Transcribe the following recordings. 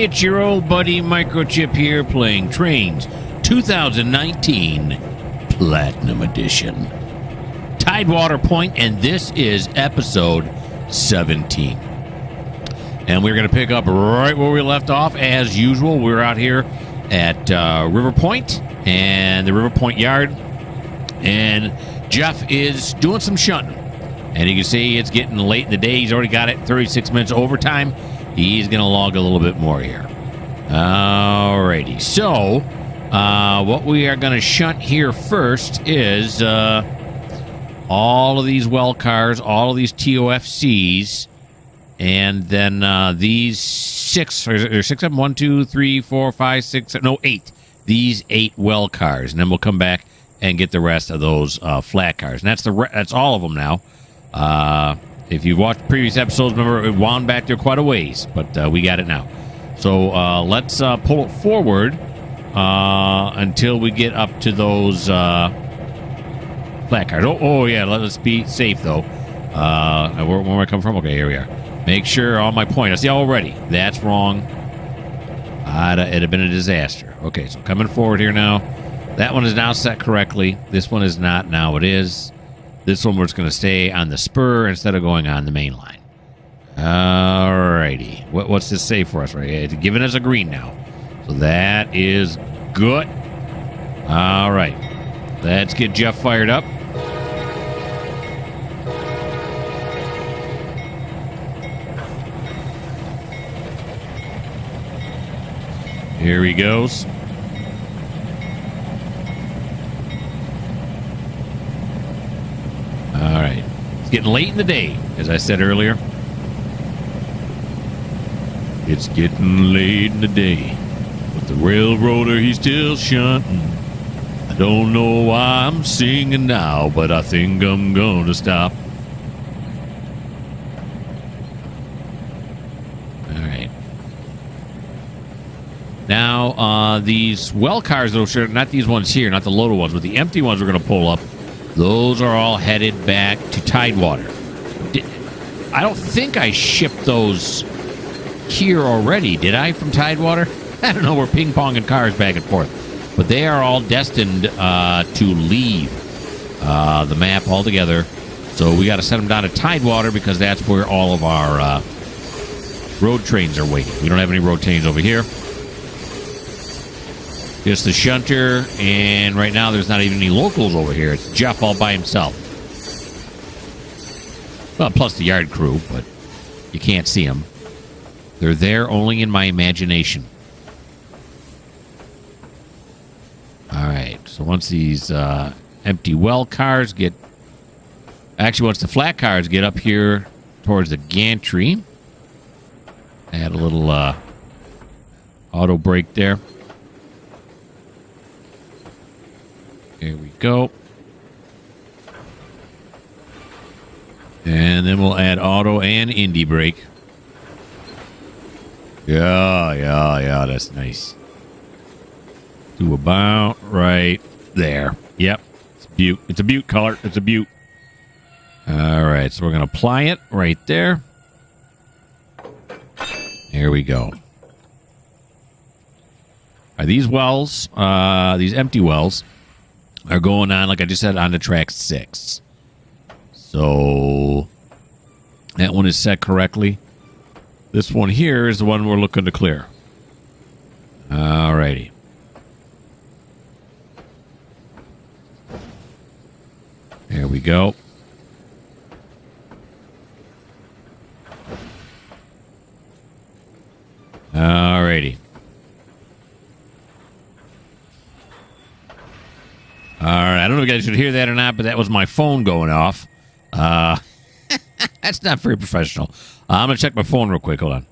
it's your old buddy Mikerowchip here playing Trainz 2019 Platinum Edition. TideWater Point, and this is episode 17. And we're going to pick up right where we left off. As usual, we're out here at River Point and the River Point Yard. And Geoff is doing some shunting. And you can see it's getting late in the day. He's already got it 36 minutes overtime. He's going to log a little bit more here. Alrighty. So, what we are going to shunt here first is all of these well cars, all of these TOFCs, and then these six, or there's six of them, 1, 2, 3, 4, 5, 6, no, 8. These 8 well cars. And then we'll come back and get the rest of those flat cars. And that's all of them now. If you've watched previous episodes, remember it wound back there quite a ways, but we got it now. So let's pull it forward until we get up to those flat cars. Oh yeah, let's be safe though. Where am I coming from? Okay, here we are. Make sure on my point. I see already. That's wrong. It'd have been a disaster. Okay, so coming forward here now. That one is now set correctly. This one is not. Now it is. This one we're just going to stay on the spur instead of going on the main line. Alrighty. What's this say for us right here? It's giving us a green now. So that is good. Alright. Let's get Geoff fired up. Here he goes. All right. It's getting late in the day, as I said earlier. It's getting late in the day. But the railroader, he's still shunting. I don't know why I'm singing now, but I think I'm going to stop. All right. Now, these well cars, though, not these ones here, not the loaded ones, but the empty ones we're going to pull up. Those are all headed back to TideWater. I don't think I shipped those here already, did I, from TideWater? I don't know. We're ping-ponging cars back and forth. But they are all destined to leave the map altogether. So we got to send them down to TideWater because that's where all of our road trains are waiting. We don't have any road trains over here. Just the shunter, and right now there's not even any locals over here. It's Geoff all by himself. Well, plus the yard crew, but you can't see them. They're there only in my imagination. All right, so once these empty well cars get... Actually, once the flat cars get up here towards the gantry, add a little auto brake there. Here we go. And then we'll add auto and indie brake. Yeah, that's nice. To about right there. Yep. It's beaut. It's a beaut color. It's a beaut. All right, so we're going to apply it right there. Here we go. These wells, these empty wells, are going on, like I just said, on the track 6. So that one is set correctly. This one here is the one we're looking to clear. Alrighty. There we go. Alrighty. All right, I don't know if you guys should hear that or not, but that was my phone going off. That's not very professional. I'm going to check my phone real quick. Hold on.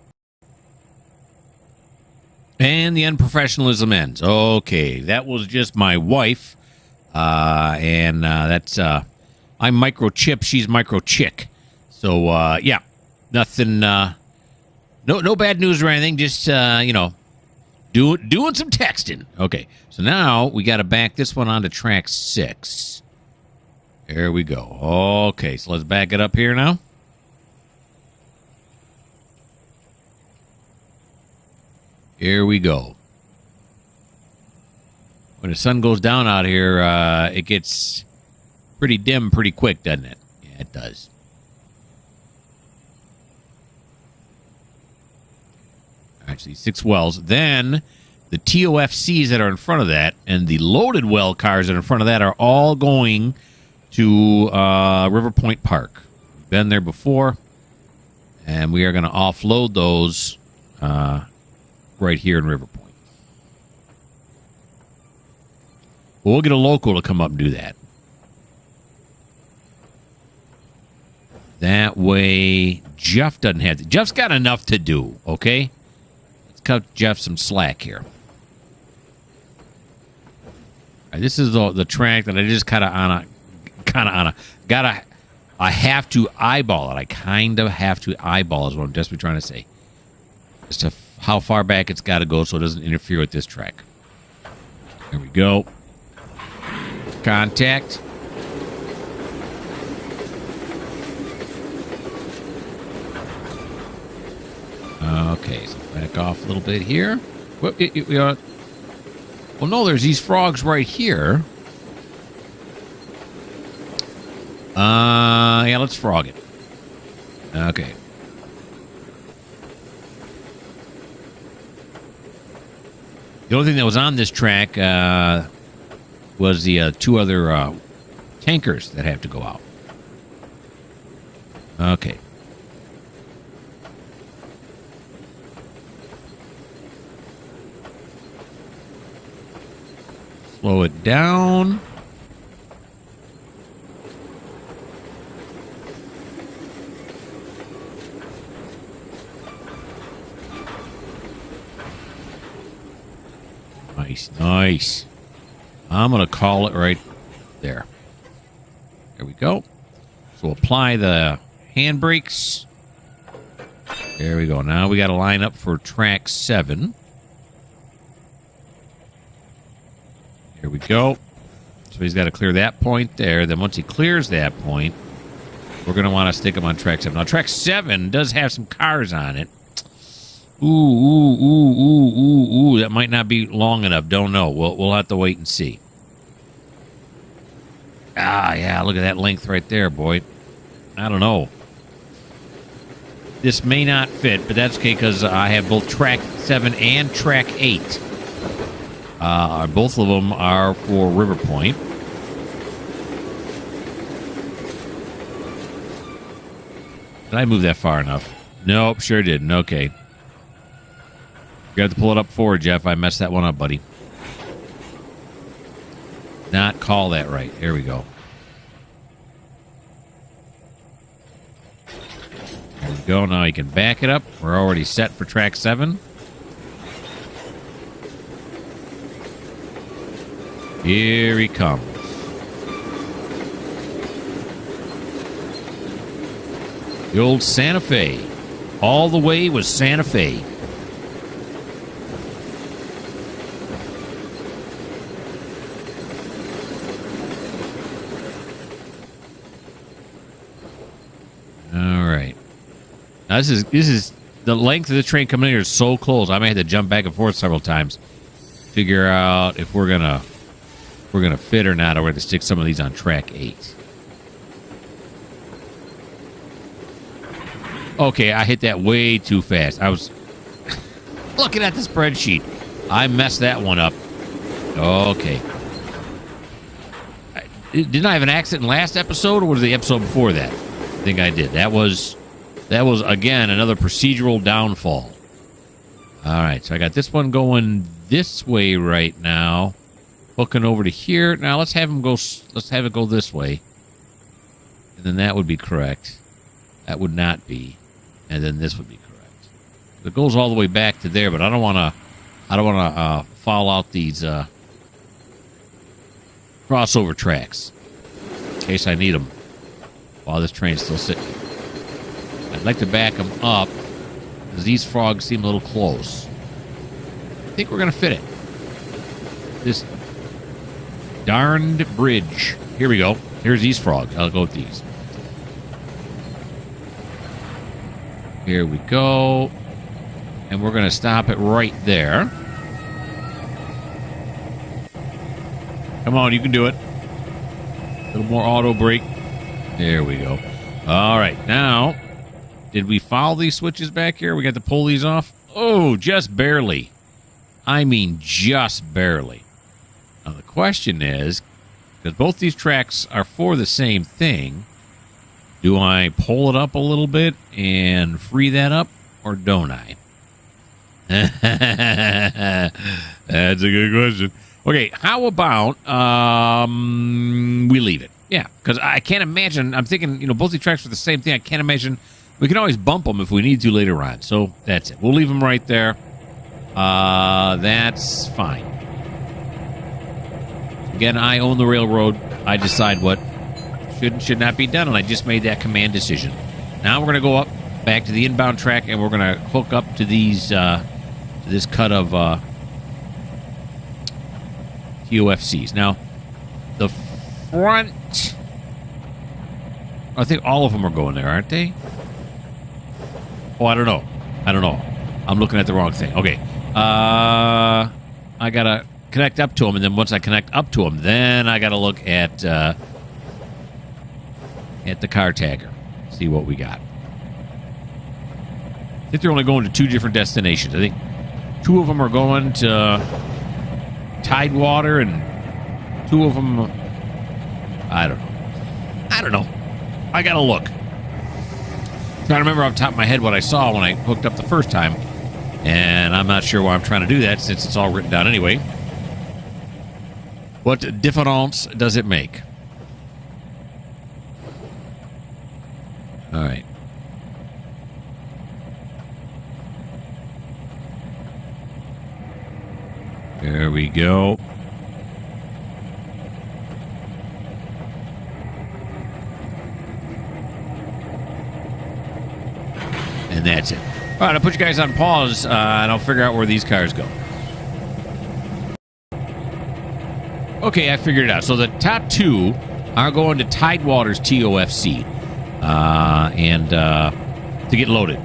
And the unprofessionalism ends. Okay, that was just my wife. And that's... I'm Mikerowchip. She's Mikerowchick. So, yeah. Nothing... No bad news or anything. Just, you know... Doing some texting. Okay, so now we got to back this one onto track 6. There we go. Okay, so let's back it up here now. Here we go. When the sun goes down out here, it gets pretty dim pretty quick, doesn't it? Yeah, it does. Actually, 6 wells. Then the TOFCs that are in front of that and the loaded well cars that are in front of that are all going to River Point Park. We've been there before, and we are going to offload those right here in River Point. We'll get a local to come up and do that. That way, Geoff doesn't have to. Geoff's got enough to do, okay? Let's cut Geoff some slack here. All right, this is the track that I just I have to eyeball it. I kind of have to eyeball is what I'm just trying to say. As to how far back it's got to go so it doesn't interfere with this track. There we go. Contact. Okay, so back off a little bit here. Well, no, there's these frogs right here. Yeah, let's frog it. Okay. The only thing that was on this track was the 2 other tankers that have to go out. Okay. Slow it down. Nice, nice. I'm going to call it right there. There we go. So apply the handbrakes. There we go. Now we got to line up for track 7. Here we go. So he's got to clear that point there. Then once he clears that point, we're going to want to stick him on track 7. Now, track 7 does have some cars on it. Ooh. That might not be long enough. Don't know. We'll have to wait and see. Ah, yeah. Look at that length right there, boy. I don't know. This may not fit, but that's okay because I have both track 7 and track 8. Both of them are for River Point. Did I move that far enough? Nope, sure didn't. Okay. You have to pull it up forward, Geoff. I messed that one up, buddy. Not call that right. Here we go. There we go. Now you can back it up. We're already set for track 7. Here he comes. The old Santa Fe. All the way was Santa Fe. All right. Now this is the length of the train coming in here is so close. I may have to jump back and forth several times. Figure out if we're gonna fit or not, or we're going to stick some of these on track 8. Okay, I hit that way too fast. I was looking at the spreadsheet. I messed that one up. Okay. Didn't I have an accident last episode, or was it the episode before that? I think I did. That was again, another procedural downfall. All right, so I got this one going this way right now. Hooking over to here. Now let's have it go this way. And then that would be correct. That would not be. And then this would be correct. It goes all the way back to there, but I don't want to foul out these crossover tracks in case I need them while this train's still sitting. I'd like to back them up because these frogs seem a little close. I think we're going to fit it. This darned bridge. Here we go. Here's these frogs. I'll go with these. Here we go. And we're going to stop it right there. Come on, you can do it. A little more auto brake. There we go. All right, now, did we follow these switches back here? We got to pull these off? Oh, just barely. I mean, just barely. Now, the question is, because both these tracks are for the same thing, do I pull it up a little bit and free that up, or don't I? That's a good question. Okay, how about we leave it? Yeah, because I can't imagine. I'm thinking, both these tracks are the same thing. I can't imagine. We can always bump them if we need to later on. So that's it. We'll leave them right there. That's fine. Again, I own the railroad. I decide what should not be done, and I just made that command decision. Now we're going to go up back to the inbound track, and we're going to hook up to these to this cut of TOFCs. Now, the front, I think all of them are going there, aren't they? Oh, I don't know. I'm looking at the wrong thing. Okay. I got to connect up to them, and then once I connect up to them, then I got to look at the car tagger. See what we got. I think they're only going to 2 different destinations. I think 2 of them are going to TideWater, and 2 of them, I don't know. I got to look. Trying to remember off the top of my head what I saw when I hooked up the first time, and I'm not sure why I'm trying to do that since it's all written down anyway. What difference does it make? All right. There we go. And that's it. All right, I'll put you guys on pause, and I'll figure out where these cars go. Okay, I figured it out. So the top 2 are going to TideWater's TOFC, and to get loaded.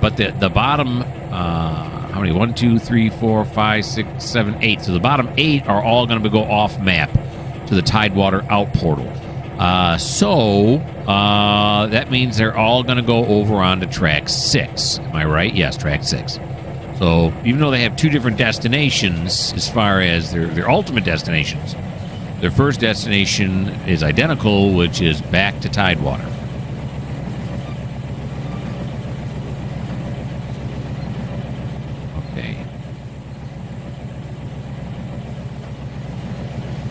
But the bottom, how many? 1, 2, 3, 4, 5, 6, 7, 8. So the bottom 8 are all going to go off map to the TideWater out portal. So that means they're all going to go over onto track 6. Am I right? Yes, track 6. So even though they have 2 different destinations as far as their ultimate destinations, their first destination is identical, which is back to TideWater. Okay.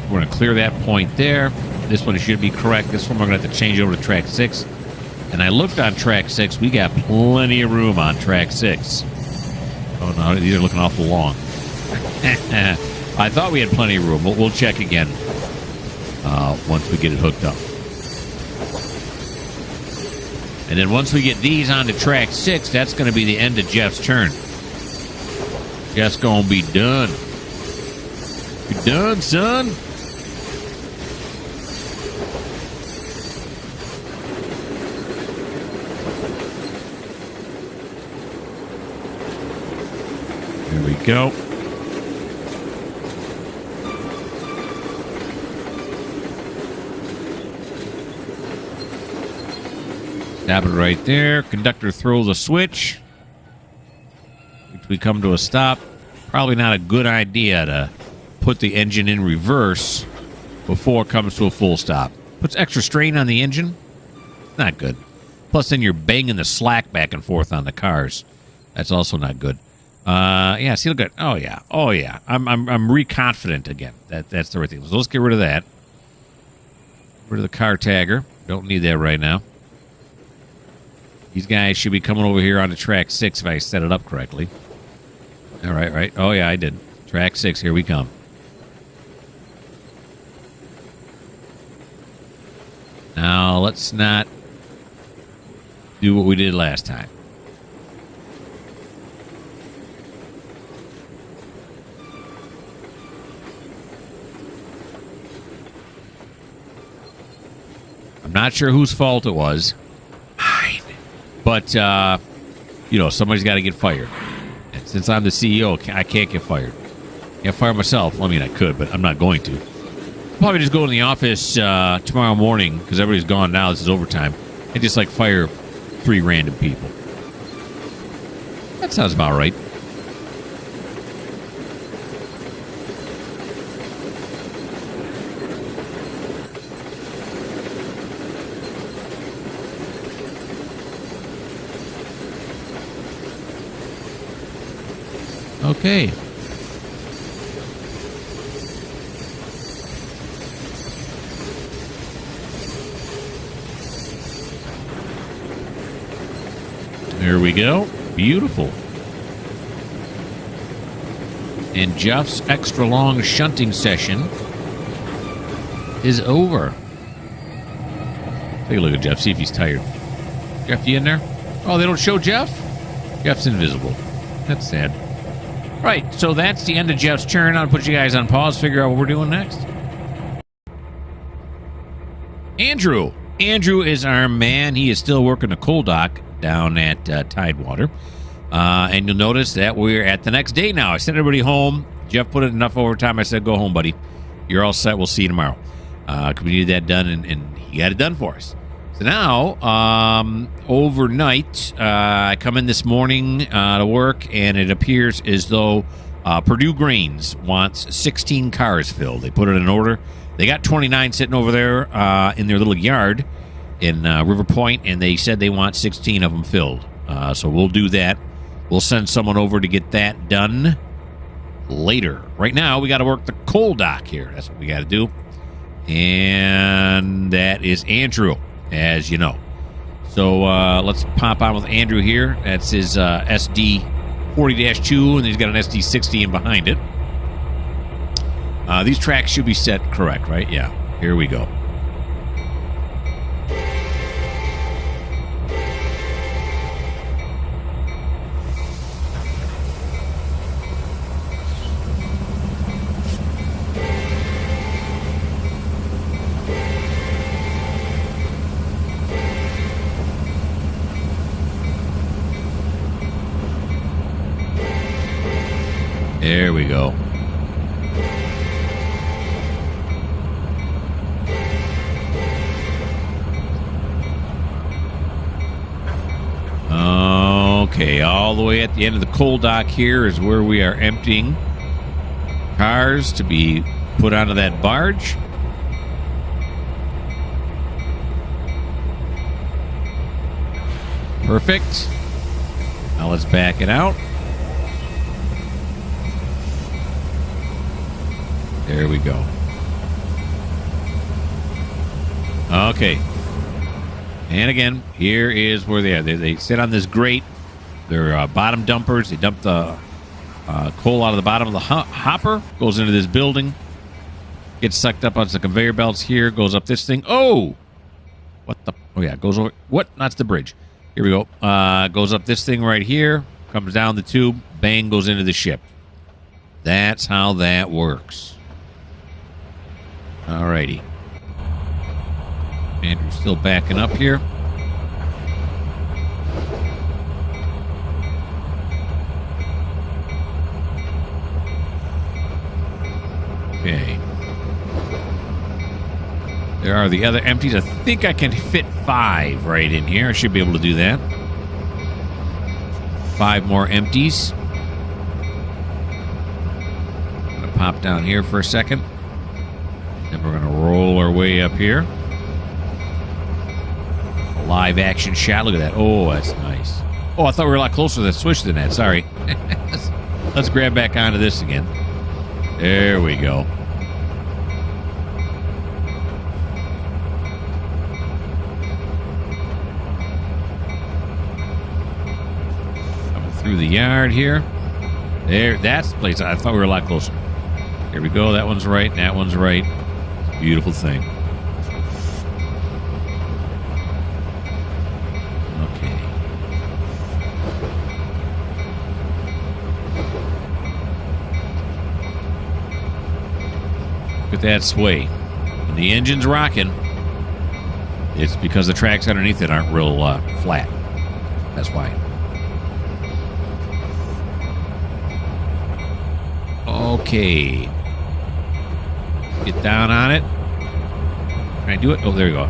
We're going to clear that point there. This one should be correct. This one we're going to have to change over to track 6. And I looked on track 6. We got plenty of room on track 6. Oh, no, these are looking awful long. I thought we had plenty of room. We'll check again once we get it hooked up. And then once we get these onto track 6, that's going to be the end of Geoff's turn. Geoff's going to be done. You done, son? There we go. Stop it right there. Conductor throws a switch. We come to a stop. Probably not a good idea to put the engine in reverse before it comes to a full stop. Puts extra strain on the engine. Not good. Plus, then you're banging the slack back and forth on the cars. That's also not good. Yeah, see, look at. Oh yeah. I'm re-confident again. That's the right thing. So let's get rid of that. Get rid of the car tagger. Don't need that right now. These guys should be coming over here onto track 6 if I set it up correctly. All right, right. Oh yeah, I did. Track 6. Here we come. Now let's not do what we did last time. I'm not sure whose fault it was. Mine. But, somebody's got to get fired. Since I'm the CEO, I can't get fired. Can't fire myself. Well, I mean, I could, but I'm not going to. Probably just go in the office tomorrow morning, because everybody's gone now. This is overtime. And just, like, fire 3 random people. That sounds about right. Okay. There we go. Beautiful. And Geoff's extra long shunting session is over. Take a look at Geoff. See if he's tired. Geoff, you in there? Oh, they don't show Geoff? Geoff's invisible. That's sad. Right, so that's the end of Geoff's turn. I'll put you guys on pause, figure out what we're doing next. Andrew. Andrew is our man. He is still working the coal dock down at TideWater. And you'll notice that we're at the next day now. I sent everybody home. Geoff put in enough overtime. I said, go home, buddy. You're all set. We'll see you tomorrow. Because we needed that done, and he got it done for us. So now, overnight, I come in this morning to work, and it appears as though Purdue Grains wants 16 cars filled. They put it in order. They got 29 sitting over there in their little yard in River Point, and they said they want 16 of them filled. So we'll do that. We'll send someone over to get that done later. Right now, we got to work the coal dock here. That's what we got to do. And that is Andrew, as you know. So let's pop on with Andrew here. That's his SD 40-2, and he's got an SD 60 in behind it. These tracks should be set correct, right? Yeah. Here we go. There we go. Okay, all the way at the end of the coal dock here is where we are emptying cars to be put onto that barge. Perfect. Now let's back it out. There we go. Okay. And again, here is where they are. They sit on this grate. They're bottom dumpers. They dump the coal out of the bottom of the hopper. Goes into this building. Gets sucked up onto the conveyor belts here. Goes up this thing. Oh! What the? Oh, yeah. Goes over. What? That's the bridge. Here we go. Goes up this thing right here. Comes down the tube. Bang, goes into the ship. That's how that works. Alrighty. Andrew's still backing up here. Okay. There are the other empties. I think I can fit 5 right in here. I should be able to do that. 5 more empties. I'm going to pop down here for a second. Then we're going to roll our way up here. A live action shot. Look at that. Oh, that's nice. Oh, I thought we were a lot closer to the switch than that. Sorry. Let's grab back onto this again. There we go. Coming through the yard here. There, that's the place. I thought we were a lot closer. Here we go. That one's right. That one's right. Beautiful thing. Okay. Look at that sway. When the engine's rocking, it's because the tracks underneath it aren't real flat. That's why. Okay. Get down on it. Can I do it? Oh, there you go.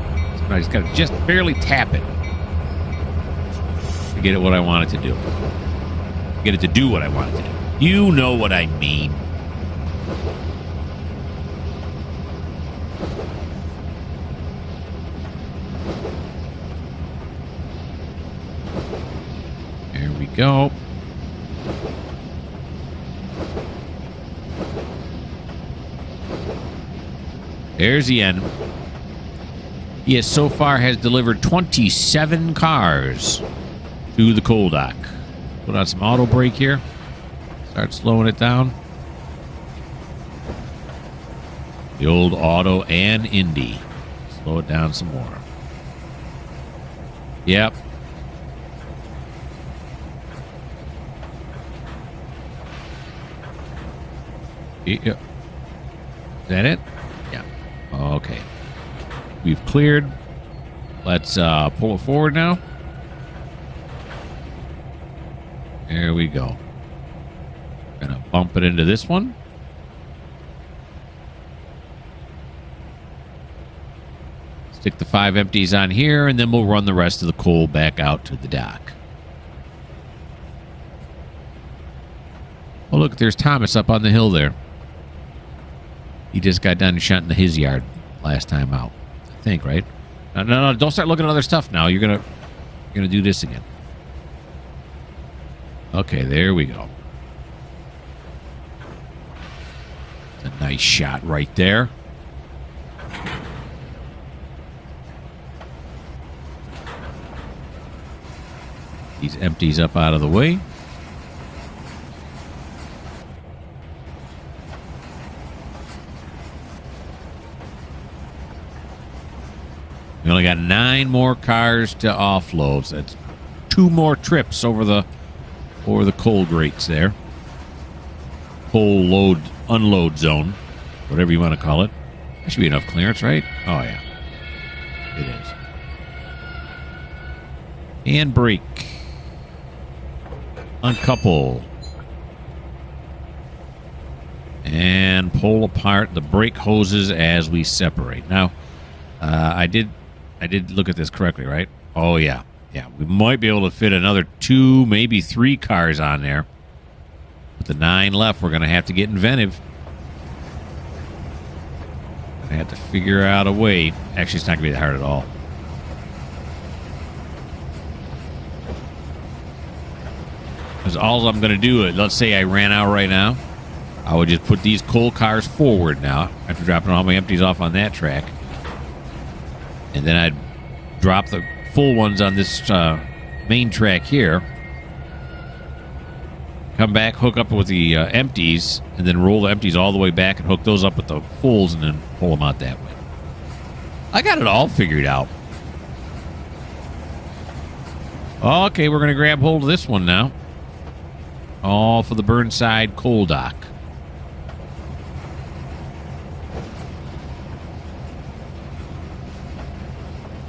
I just got to just barely tap it to get it what I want it to do. Get it to do what I want it to do. You know what I mean. There we go. There's the end. He has so far has delivered 27 cars to the coal dock. Put on some auto brake here. Start slowing it down. The old auto and Indy. Slow it down some more. Yep. Yep. Is that it? Yeah. Okay. We've cleared. Let's pull it forward now. There we go. Gonna bump it into this one. Stick the 5 empties on here, and then we'll run the rest of the coal back out to the dock. Oh, look, there's Thomas up on the hill there. He just got done shunting his yard last time out. I think, right? No, don't start looking at other stuff now. You're gonna do this again. Okay, there we go. It's a nice shot right there. These empties up out of the way. We only got 9 more cars to offload. So that's 2 more trips over the coal grates there. Coal load, unload zone, whatever you want to call it. That should be enough clearance, right? Oh, yeah. It is. And brake. Uncouple. And pull apart the brake hoses as we separate. Now, I did look at this correctly, right? Oh, yeah. Yeah, we might be able to fit another 2, maybe 3 cars on there. With the 9 left, we're going to have to get inventive. I have to figure out a way. Actually, it's not going to be that hard at all. Because all I'm going to do is, let's say I ran out right now. I would just put these coal cars forward now after dropping all my empties off on that track. And then I'd drop the full ones on this main track here. Come back, hook up with the empties, and then roll the empties all the way back and hook those up with the fulls and then pull them out that way. I got it all figured out. Okay, we're going to grab hold of this one now. All for the Burnside coal dock.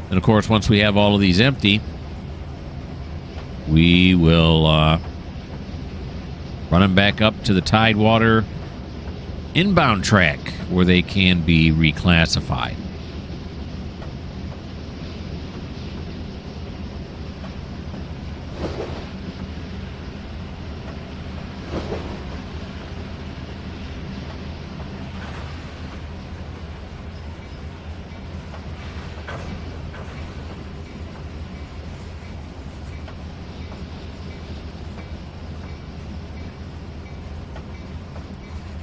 And of course, once we have all of these empty, we will run them back up to the TideWater inbound track where they can be reclassified.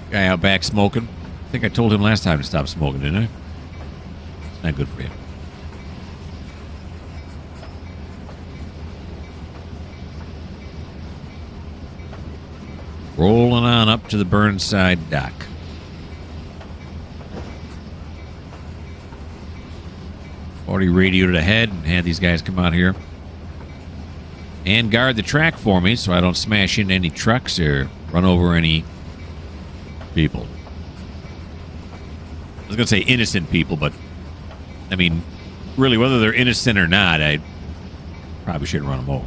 Guy out back smoking. I think I told him last time to stop smoking, didn't I? It's not good for you. Rolling on up to the Burnside dock. Already radioed ahead and had these guys come out here and guard the track for me so I don't smash into any trucks or run over any people. I was going to say innocent people, but I mean, really, whether they're innocent or not, I probably shouldn't run them over.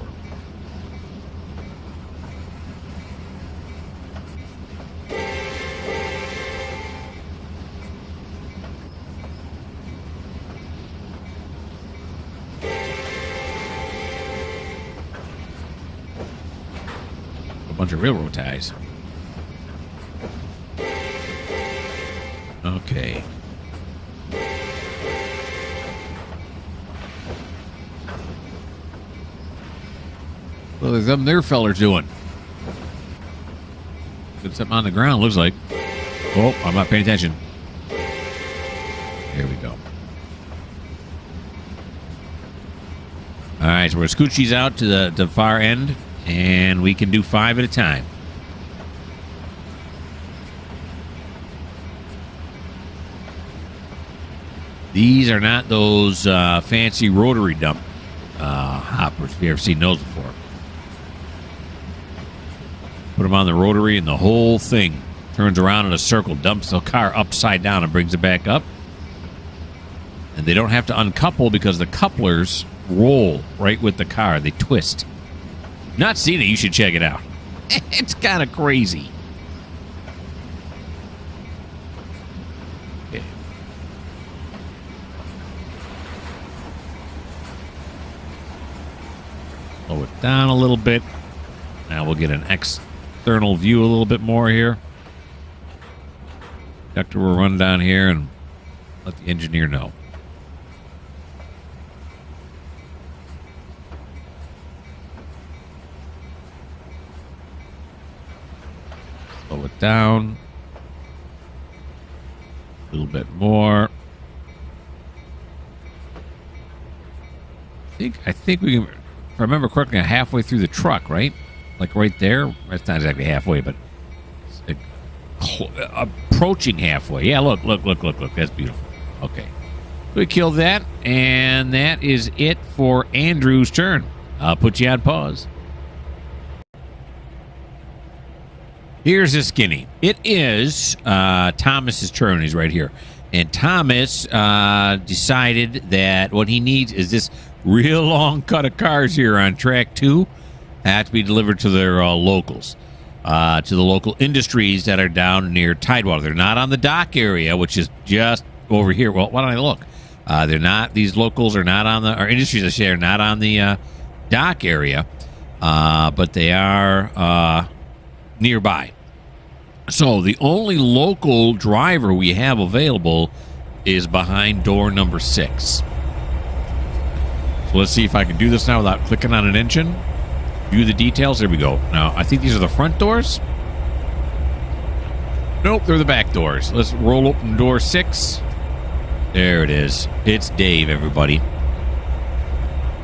bunch of railroad ties. Okay. Well, there's something there fellers doing. Got something on the ground, looks like. Oh, I'm not paying attention. There we go. All right, so we're going to scooch these out to the far end, and we can do 5 at a time. These are not those fancy rotary dump hoppers, if you've ever seen those before. Put them on the rotary, and the whole thing turns around in a circle, dumps the car upside down, and brings it back up. And they don't have to uncouple because the couplers roll right with the car. They twist. Not seen it, you should check it out. It's kind of crazy. Okay. Slow it down a little bit. Now we'll get an external view a little bit more here. Conductor will run down here and let the engineer know. Slow it down. A little bit more. I think we can, if I remember correctly, halfway through the truck, right? Like right there. That's not exactly halfway, but it's approaching halfway. Yeah, look. That's beautiful. Okay. We killed that, and that is it for Andrew's turn. I'll put you on pause. Here's a skinny. It is Thomas's turn. He's right here. And Thomas decided that what he needs is this real long cut of cars here on track 2 have to be delivered to their locals, to the local industries that are down near TideWater. They're not on the dock area, which is just over here. Well, why don't I look? They're not. These locals are not on the, or industries I say are not on the dock area, but they are nearby. So the only local driver we have available is behind door number 6. So let's see if I can do this now without clicking on an engine. View the details. There we go. Now, I think these are the front doors. Nope, they're the back doors. Let's roll open door 6. There it is. It's Dave, everybody.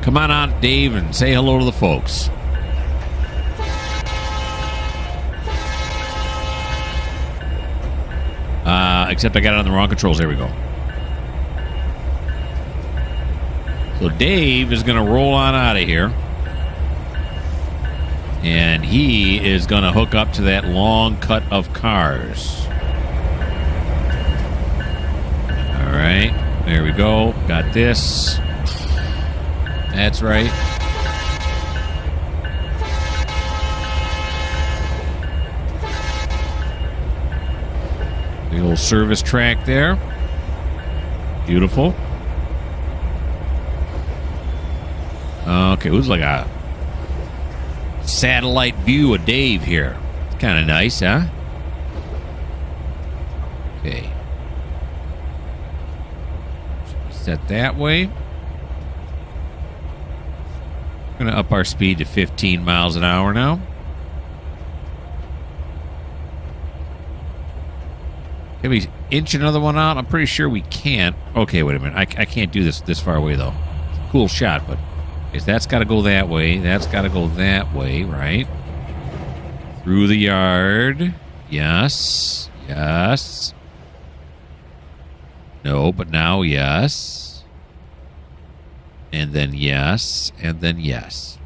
Come on out, Dave, and say hello to the folks. Except I got it on the wrong controls. There we go. So Dave is going to roll on out of here. And he is going to hook up to that long cut of cars. All right. There we go. Got this. That's right. The old service track there. Beautiful. Okay, it was like a satellite view of Dave here. It's kind of nice, huh? Okay. Set that way. We're going to up our speed to 15 miles an hour now. Can we inch another one out? I'm pretty sure we can't. Okay, wait a minute. I can't do this far away, though. Cool shot, but that's got to go that way. That's got to go that way, right? Through the yard. Yes. Yes. No, but now yes. And then yes. And then yes.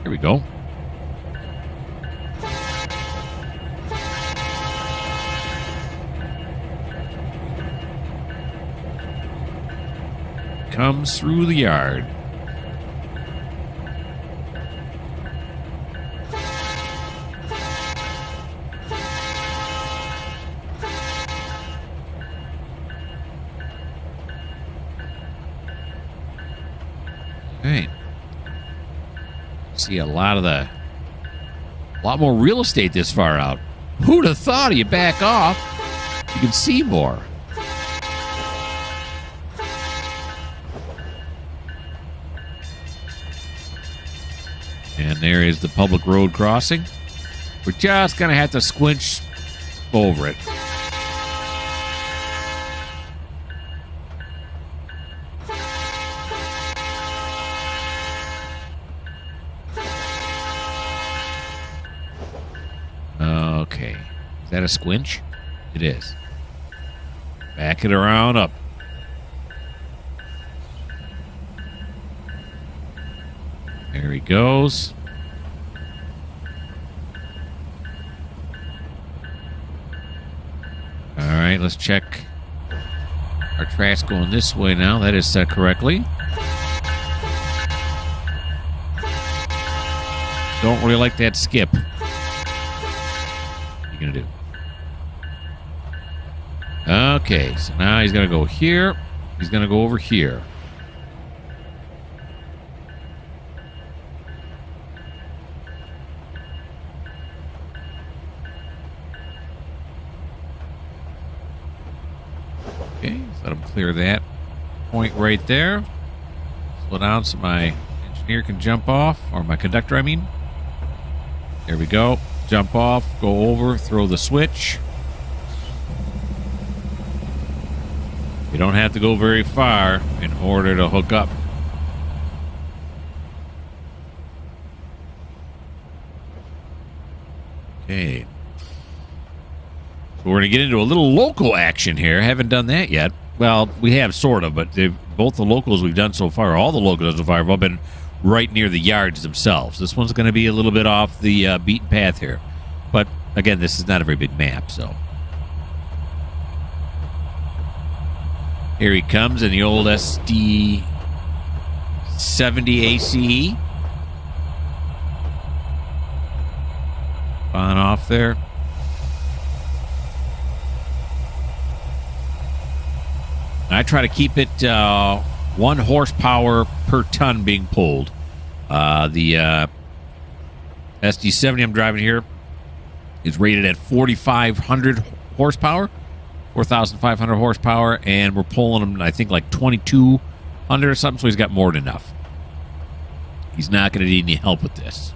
Here we go. Comes through the yard. Okay. See a lot of the A lot more real estate this far out. Who'd have thought? You back off, you can see more. And there is the public road crossing. We're just going to have to squinch over it. Okay. Is that a squinch? It is. Back it around up. There he goes. All right, let's check our track's going this way now. That is set correctly. Don't really like that skip. What are you going to do? Okay, so now he's going to go here. He's going to go over here. Okay, so let him clear that point right there. Slow down so my engineer can jump off, or my conductor, I mean. There we go. Jump off, go over, throw the switch. You don't have to go very far in order to hook up. Okay. So we're going to get into a little local action here. Haven't done that yet. Well, we have sort of, but both the locals we've done so far, all the locals so far, have all been right near the yards themselves. This one's going to be a little bit off the beaten path here. But, again, this is not a very big map, so. Here he comes in the old SD 70 ACE. On off there. I try to keep it 1 horsepower per ton being pulled. The SD70 I'm driving here is rated at 4,500 horsepower, 4,500 horsepower, and we're pulling him, I think, like 2,200 or something, so he's got more than enough. He's not going to need any help with this.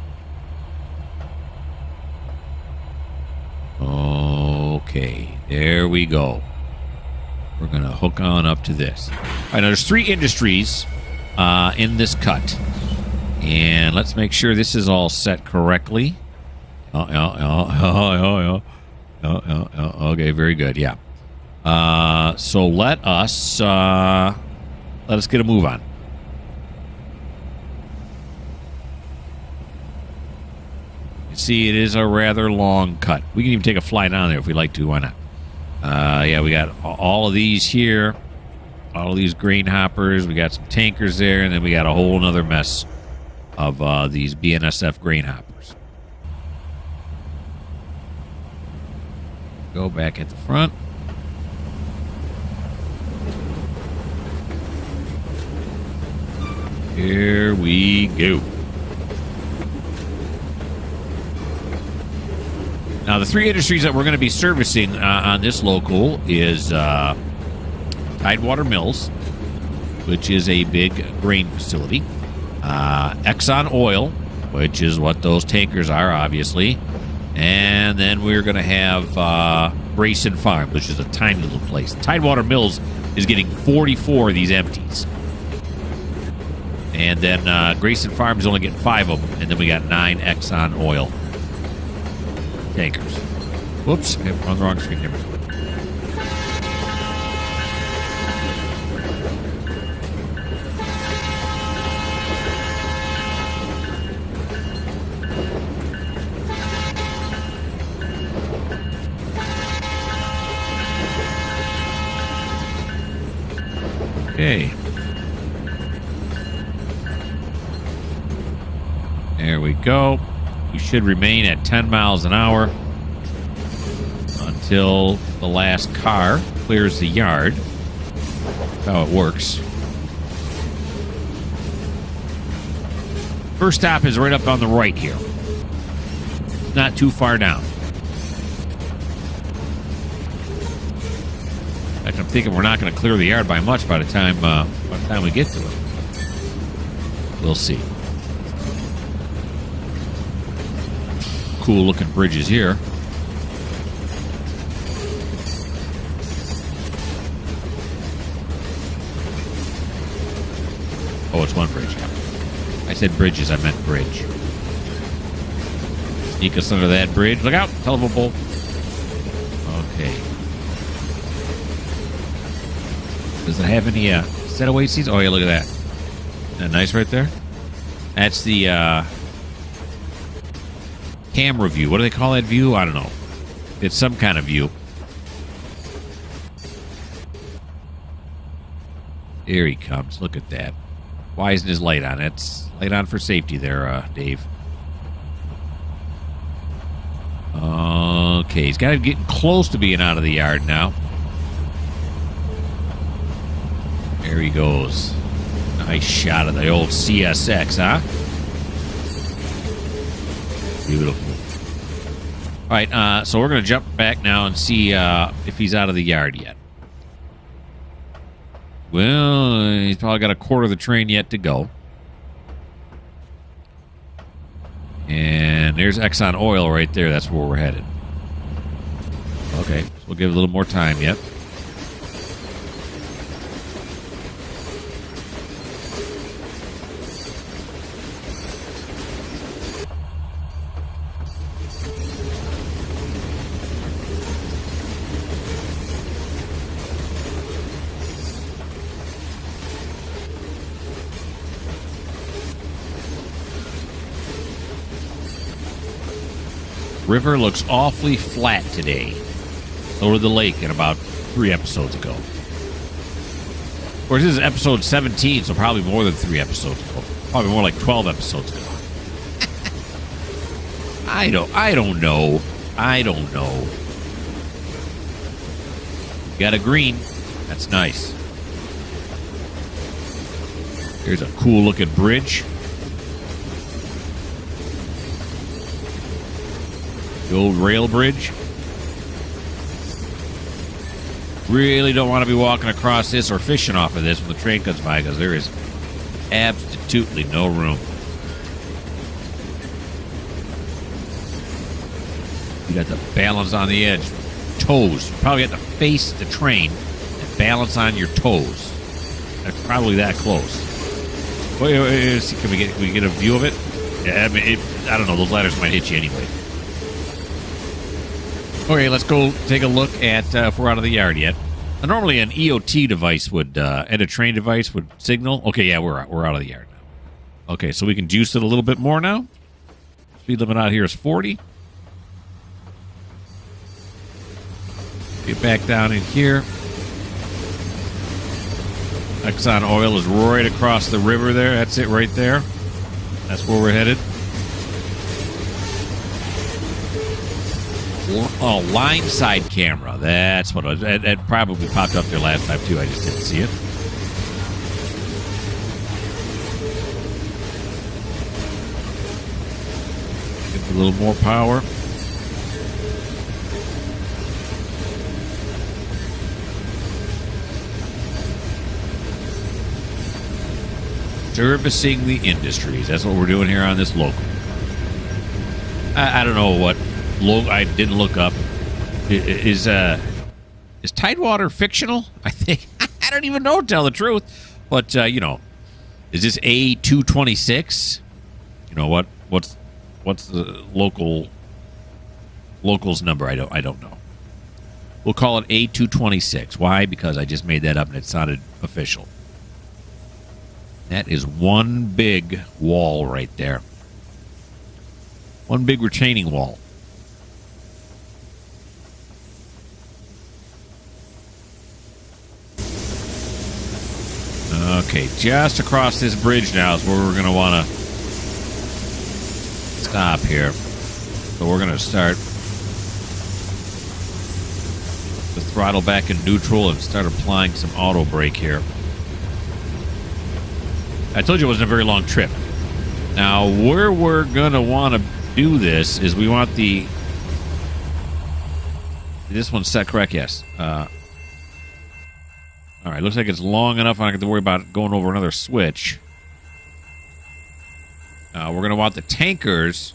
Okay, there we go. We're going to hook on up to this. All right, now there's 3 industries in this cut. And let's make sure this is all set correctly. Okay, very good, yeah. So let us get a move on. You see, it is a rather long cut. We can even take a flight on there if we like to. Why not? Yeah, we got all of these here. All of these grain hoppers. We got some tankers there, and then we got a whole other mess of these BNSF grain hoppers. Go back at the front. Here we go. Now, the 3 industries that we're going to be servicing on this local is TideWater Mills, which is a big grain facility. Exxon Oil, which is what those tankers are, obviously. And then we're going to have Grayson Farm, which is a tiny little place. TideWater Mills is getting 44 of these empties. And then Grayson Farm is only getting 5 of them. And then we got 9 Exxon Oil tankers. Whoops, I'm on the wrong screen here. Okay. There we go. We should remain at 10 miles an hour until the last car clears the yard. That's how it works. First stop is right up on the right here. not too far down. In fact, I'm thinking we're not going to clear the yard by much by the time we get to it. We'll see. Cool looking bridges here. Oh, it's one bridge. I said bridges, I meant bridge. Sneak us under that bridge. Look out! Hell of a bolt. Okay. Does it have any set away seats? Oh, yeah, look at that. Isn't that nice right there? That's the camera view. What do they call that view? I don't know. It's some kind of view. Here he comes. Look at that. Why isn't his light on? It's light on for safety there, Dave. Okay, he's got to get close to being out of the yard now. There he goes. Nice shot of the old CSX, huh? Beautiful. All right, so we're going to jump back now and see if he's out of the yard yet. Well, he's probably got a quarter of the train yet to go. And there's Exxon Oil right there. That's where we're headed. Okay, so we'll give it a little more time yet. River looks awfully flat today. So did the lake in about 3 episodes ago. Of course, this is episode 17, so probably more than 3 episodes ago. Probably more like 12 episodes ago. I don't know. Got a green. That's nice. Here's a cool looking bridge. The old rail bridge. Really don't want to be walking across this or fishing off of this when the train comes by because there is absolutely no room. You got to balance on the edge. Toes. You probably have to face the train and balance on your toes. That's probably that close. Wait, can we get a view of it? Yeah, I mean, I don't know. Those ladders might hit you anyway. Okay, let's go take a look at if we're out of the yard yet. Normally an EOT device would, and a train device would signal. Okay, yeah, we're out of the yard now. Okay, so we can juice it a little bit more now. Speed limit out here is 40. Get back down in here. Exxon Oil is right across the river there. That's it right there. That's where we're headed. Oh, line side camera. That's what it was. It probably popped up there last time, too. I just didn't see it. Get a little more power. Servicing the industries. That's what we're doing here on this local. I don't know what... I didn't look up. Is TideWater fictional? I think. I don't even know, to tell the truth. But you know, is this A226? You know what? What's the local's number? I don't know. We'll call it A226. Why? Because I just made that up and it sounded official. That is one big wall right there. One big retaining wall. Okay, just across this bridge now is where we're going to want to stop here. So we're going to start the throttle back in neutral and start applying some auto brake here. I told you it wasn't a very long trip. Now, where we're going to want to do this is we want the... This one's set correct, yes. All right, looks like it's long enough. I don't have to worry about going over another switch. We're going to want the tankers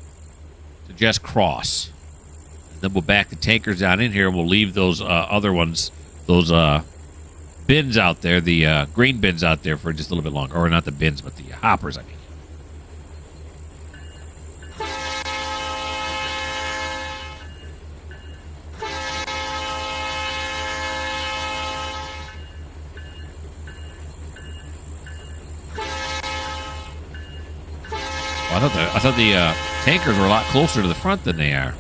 to just cross. Then we'll back the tankers down in here, and we'll leave those other ones, those bins out there, the grain bins out there for just a little bit longer. Or not the bins, but the hoppers, I mean. I thought the tankers were a lot closer to the front than they are.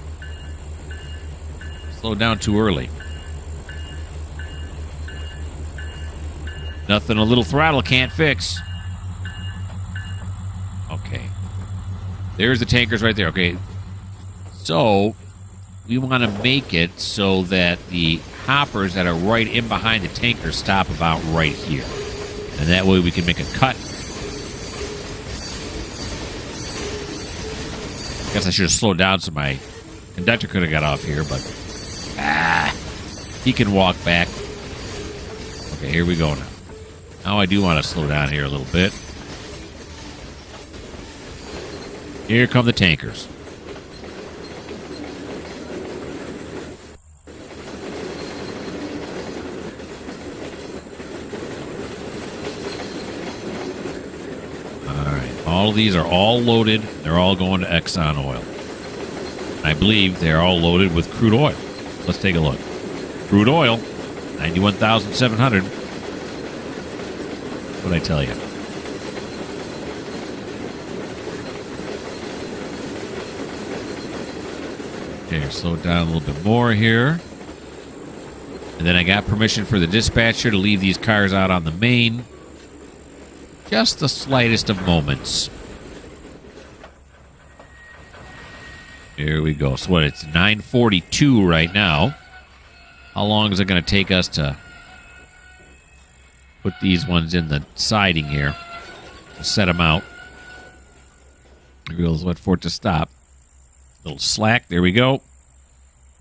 Slowed down too early. Nothing a little throttle can't fix. Okay. There's the tankers right there. Okay. So, we want to make it so that the hoppers that are right in behind the tankers stop about right here. And that way we can make a cut. I guess I should have slowed down so my conductor could have got off here, but he can walk back. Okay, here we go now. Now I do want to slow down here a little bit. Here come the tankers. All of these are all loaded. They're all going to Exxon Oil. I believe they're all loaded with crude oil. Let's take a look. Crude oil, 91,700. What'd I tell you? Okay, slow it down a little bit more here. And then I got permission for the dispatcher to leave these cars out on the main. Just the slightest of moments. Here we go. So what, it's 9:42 right now. How long is it going to take us to put these ones in the siding here? To set them out. We'll wait for it to stop. Little slack. There we go.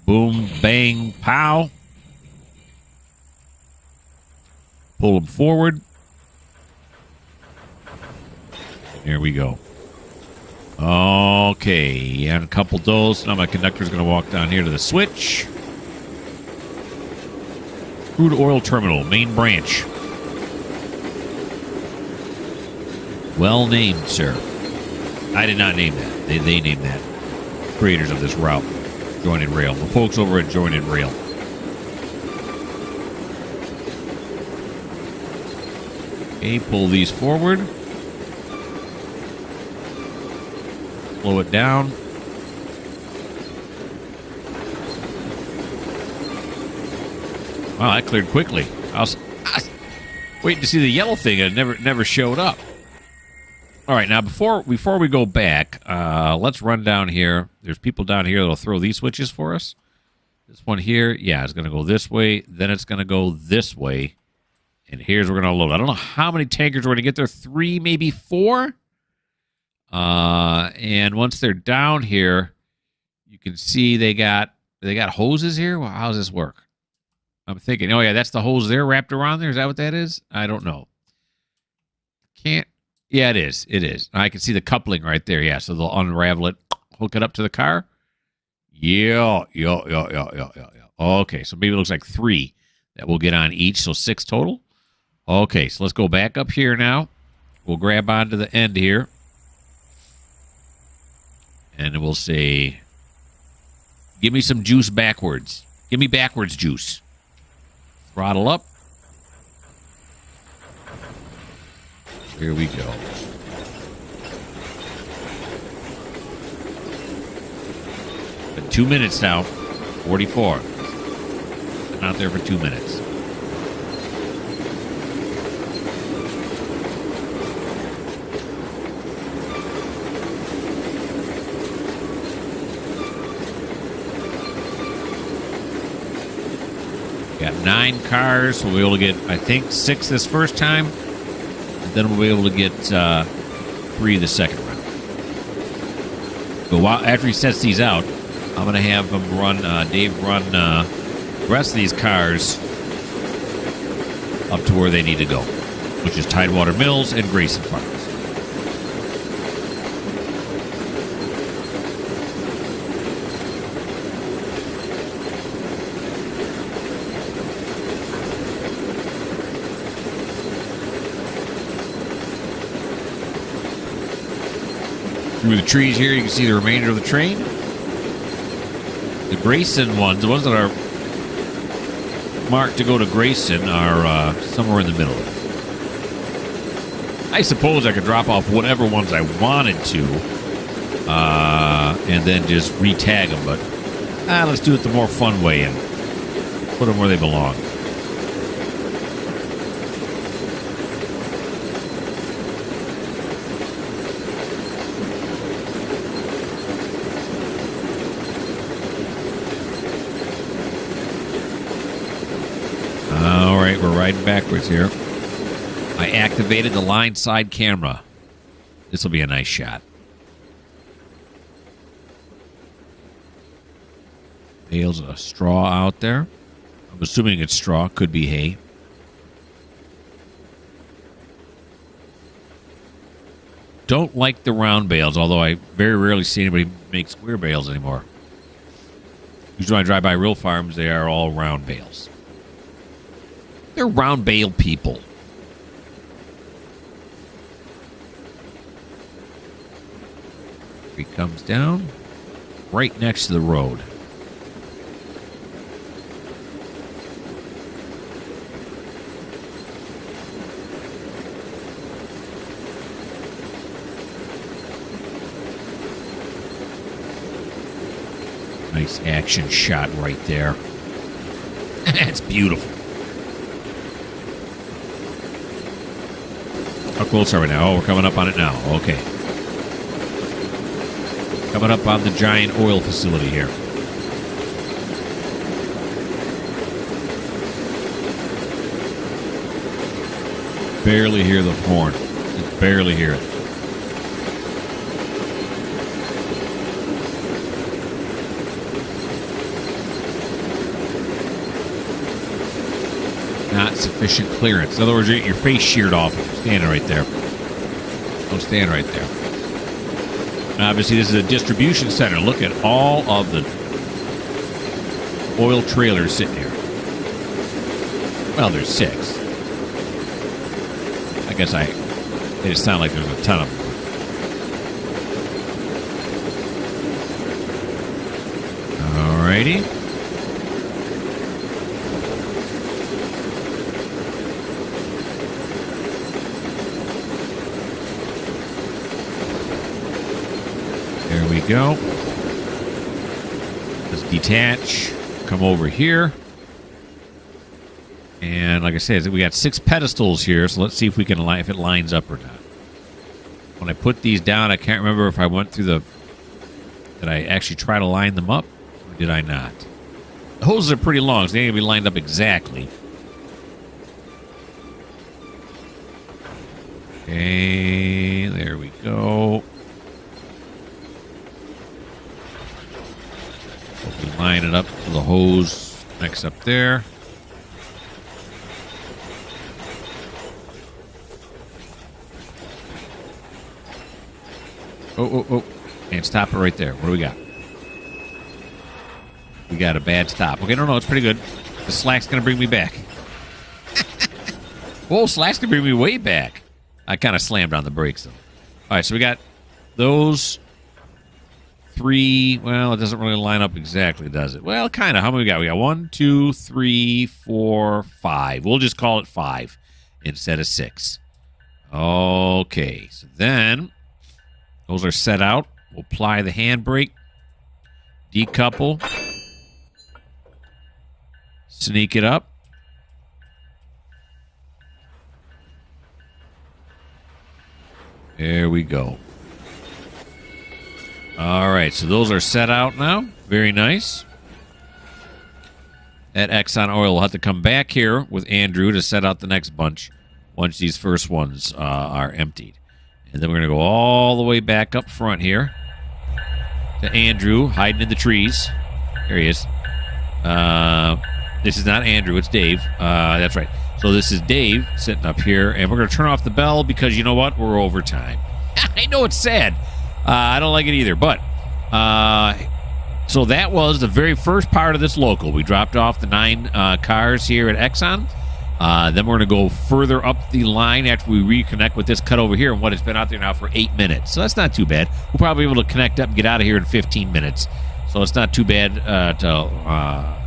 Boom, bang, pow. Pull them forward. Here we go. Okay, and a couple of those. Now my conductor's going to walk down here to the switch. Crude oil terminal, main branch. Well named, sir. I did not name that. They named that. Creators of this route. Jointed Rail. The folks over at Jointed Rail. Okay, pull these forward. Slow it down. Wow, that cleared quickly. I was waiting to see the yellow thing, and it never showed up. All right, now before we go back, let's run down here. There's people down here that'll throw these switches for us. This one here, yeah, it's going to go this way. Then it's going to go this way. And here's where we're going to load. I don't know how many tankers we're going to get there. 3, maybe 4. And once they're down here, you can see they got hoses here. Well, how does this work? I'm thinking, oh yeah, that's the hose there wrapped around there. Is that what that is? I don't know. Can't. Yeah, it is. It is. I can see the coupling right there. Yeah, so they'll unravel it, hook it up to the car. Yeah. Okay, so maybe it looks like 3 that we'll get on each, so 6 total. Okay, so let's go back up here now. We'll grab onto the end here. And we'll say, give me some juice backwards. Give me backwards juice. Throttle up. Here we go. Been 2 minutes now. 44. Been out there for 2 minutes. Got 9 cars, so we'll be able to get, I think, 6 this first time. And then we'll be able to get 3 the second round. But after he sets these out, I'm going to have him Dave run the rest of these cars up to where they need to go, which is TideWater Mills and Grayson Farms. Through the trees here, you can see the remainder of the train. The Grayson ones, the ones that are marked to go to Grayson, are somewhere in the middle. I suppose I could drop off whatever ones I wanted to and then just re-tag them, but let's do it the more fun way and put them where they belong. We're riding backwards here. I activated the line side camera. This will be a nice shot. Bales of straw out there. I'm assuming it's straw. Could be hay. Don't like the round bales, although I very rarely see anybody make square bales anymore. Usually when I drive by real farms, they are all round bales. They're round bale people. He comes down right next to the road. Nice action shot right there. It's beautiful. How close are we now? Oh, we're coming up on it now. Okay. Coming up on the giant oil facility here. Barely hear the horn. Just barely hear it. Not sufficient clearance. In other words, you get your face sheared off. Standing right there. Don't stand right there. Obviously, this is a distribution center. Look at all of the oil trailers sitting here. Well, there's 6. I guess they just sound like there's a ton of them. Alrighty. There we go. Let's detach. Come over here. And like I said, we got 6 pedestals here, so let's see if we can if it lines up or not. When I put these down, I can't remember if I went through did I actually try to line them up, or did I not? The hoses are pretty long, so they ain't gonna be lined up exactly. Okay, there we go. We line it up to the hose next up there. Oh. And stop it right there. What do we got? We got a bad stop. Okay, no, it's pretty good. The slack's going to bring me back. Whoa, slack's going to bring me way back. I kind of slammed on the brakes, though. All right, so we got those 3. Well, it doesn't really line up exactly, does it? Well, kind of. How many we got? We got 1, 2, 3, 4, 5. We'll just call it 5 instead of 6. Okay, so then those are set out. We'll apply the handbrake, decouple, sneak it up. There we go. All right, so those are set out now. Very nice. That Exxon oil will have to come back here with Andrew to set out the next bunch once these first ones are emptied. And then we're going to go all the way back up front here. to Andrew hiding in the trees. There he is. This is not Andrew, it's Dave. That's right. So this is Dave sitting up here, and we're going to turn off the bell because you know what? We're over time. I know it's sad. I don't like it either, but so that was the very first part of this local. We dropped off the 9 cars here at Exxon. Then we're going to go further up the line after we reconnect with this cut over here and what has been out there now for 8 minutes. So that's not too bad. We'll probably be able to connect up and get out of here in 15 minutes. So it's not too bad to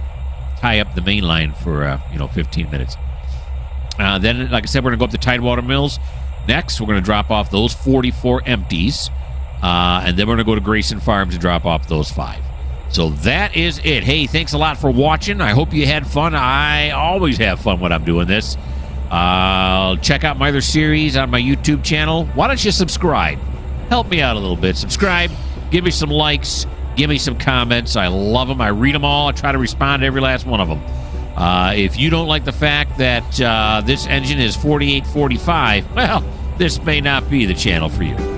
tie up the main line for 15 minutes. Then, like I said, we're going to go up to TideWater Mills. Next, we're going to drop off those 44 empties. And then we're going to go to Grayson Farms and drop off those 5. So that is it. Hey, thanks a lot for watching. I hope you had fun. I always have fun when I'm doing this. Check out my other series on my YouTube channel. Why don't you subscribe? Help me out a little bit. Subscribe. Give me some likes. Give me some comments. I love them. I read them all. I try to respond to every last one of them. If you don't like the fact that this engine is 4845, well, this may not be the channel for you.